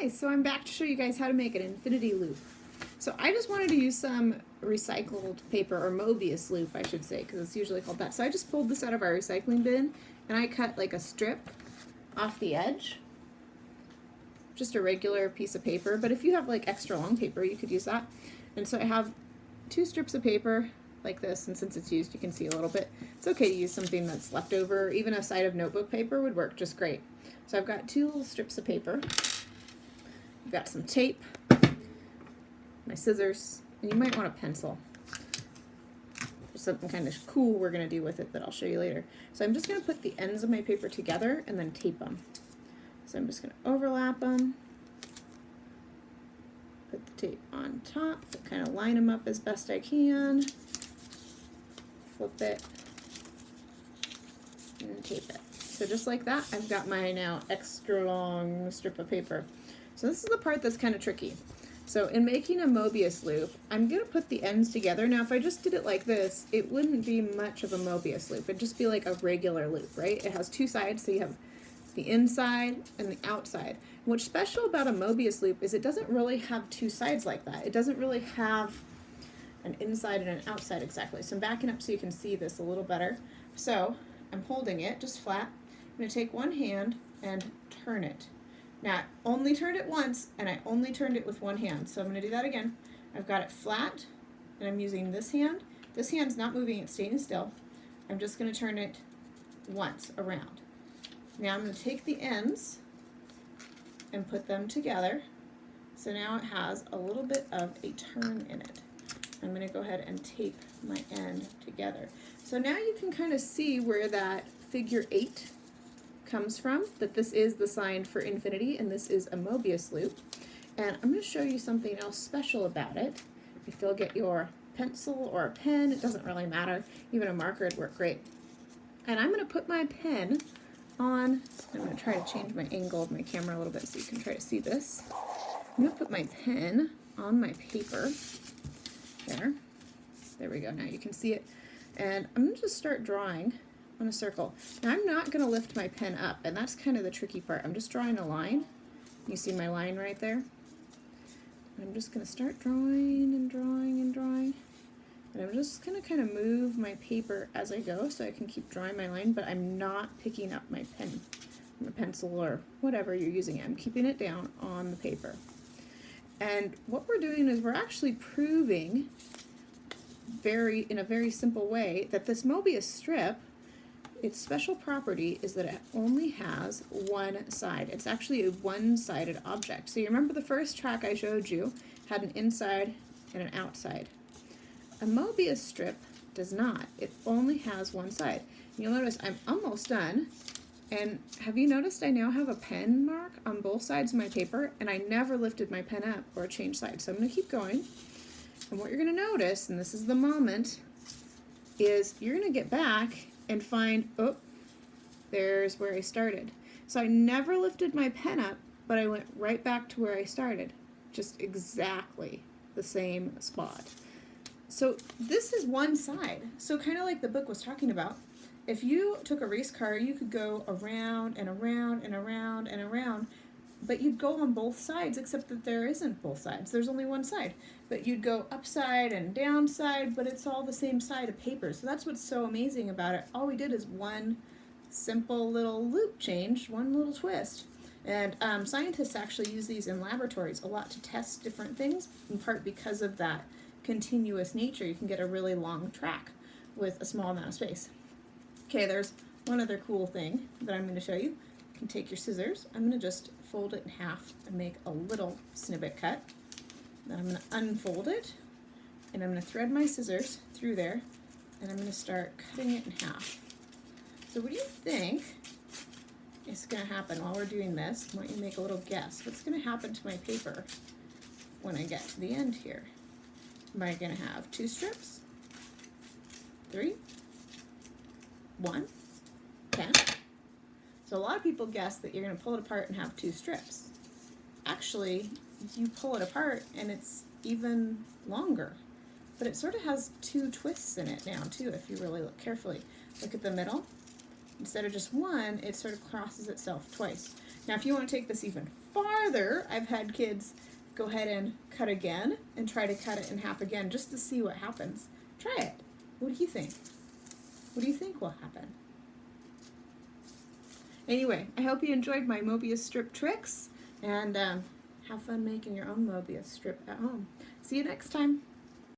Hi, so I'm back to show you guys how to make an infinity loop. So I just wanted to use some recycled paper, or Mobius loop I should say, because it's usually called that. So I just pulled this out of our recycling bin and I cut like a strip off the edge. Just a regular piece of paper, but if you have like extra long paper you could use that. And so I have 2 strips of paper like this, and since it's used you can see a little bit. It's okay to use something that's left over. Even a side of notebook paper would work just great. So I've got 2 little strips of paper. I've got some tape, my scissors, and you might want a pencil. There's something kind of cool we're going to do with it that I'll show you later. So I'm just going to put the ends of my paper together and then tape them. So I'm just going to overlap them, put the tape on top, kind of line them up as best I can, flip it, and tape it. So just like that, I've got my now extra long strip of paper. So this is the part that's kind of tricky. So in making a Mobius loop, I'm going to put the ends together. Now if I just did it like this, it wouldn't be much of a Mobius loop. It'd just be like a regular loop, right? It has 2 sides, so you have the inside and the outside. What's special about a Mobius loop is it doesn't really have 2 sides like that. It doesn't really have an inside and an outside exactly. So I'm backing up so you can see this a little better. So I'm holding it just flat. I'm going to take one hand and turn it. Now, I only turned it once, and I only turned it with one hand. So I'm going to do that again. I've got it flat, and I'm using this hand. This hand's not moving, it's staying still. I'm just going to turn it once around. Now I'm going to take the ends and put them together. So now it has a little bit of a turn in it. I'm going to go ahead and tape my end together. So now you can kind of see where that figure 8 comes from, that this is the sign for infinity and this is a Mobius loop. And I'm going to show you something else special about it. If you'll get your pencil or a pen, it doesn't really matter, even a marker would work great. And I'm going to put my pen on, I'm going to try to change my angle of my camera a little bit so you can try to see this. I'm going to put my pen on my paper. There we go, now you can see it. And I'm going to just start drawing on a circle. Now I'm not going to lift my pen up, and that's kind of the tricky part. I'm just drawing a line. You see my line right there? And I'm just going to start drawing and drawing and drawing. And I'm just going to kind of move my paper as I go so I can keep drawing my line, but I'm not picking up my pen, my pencil, or whatever you're using. I'm keeping it down on the paper. And what we're doing is we're actually proving in a very simple way that this Mobius strip, its special property is that it only has one side. It's actually a one-sided object. So you remember the first track I showed you had an inside and an outside. A Mobius strip does not. It only has one side. You'll notice I'm almost done. And have you noticed I now have a pen mark on both sides of my paper, and I never lifted my pen up or changed sides. So I'm going to keep going. And what you're going to notice, and this is the moment, is you're going to get back and find, oh, there's where I started. So I never lifted my pen up, but I went right back to where I started. Just exactly the same spot. So this is one side. So kind of like the book was talking about, if you took a race car, you could go around and around and around and around, but you'd go on both sides, except that there isn't both sides. There's only one side. But you'd go upside and downside, but it's all the same side of paper. So that's what's so amazing about it. All we did is one simple little loop change, one little twist. And scientists actually use these in laboratories a lot to test different things, in part because of that continuous nature. You can get a really long track with a small amount of space. Okay, there's one other cool thing that I'm going to show you. You can take your scissors. I'm going to just fold it in half and make a little snippet cut. Then I'm going to unfold it, and I'm going to thread my scissors through there, and I'm going to start cutting it in half. So what do you think is going to happen while we're doing this? I want you to make a little guess. What's going to happen to my paper when I get to the end here? Am I going to have 2 strips? 3? 1? 10? So a lot of people guess that you're going to pull it apart and have 2 strips. Actually, you pull it apart and it's even longer. But it sort of has 2 twists in it now too, if you really look carefully. Look at the middle. Instead of just one, it sort of crosses itself twice. Now if you want to take this even farther, I've had kids go ahead and cut again and try to cut it in half again just to see what happens. Try it. What do you think? What do you think will happen? Anyway, I hope you enjoyed my Mobius strip tricks, and have fun making your own Mobius strip at home. See you next time.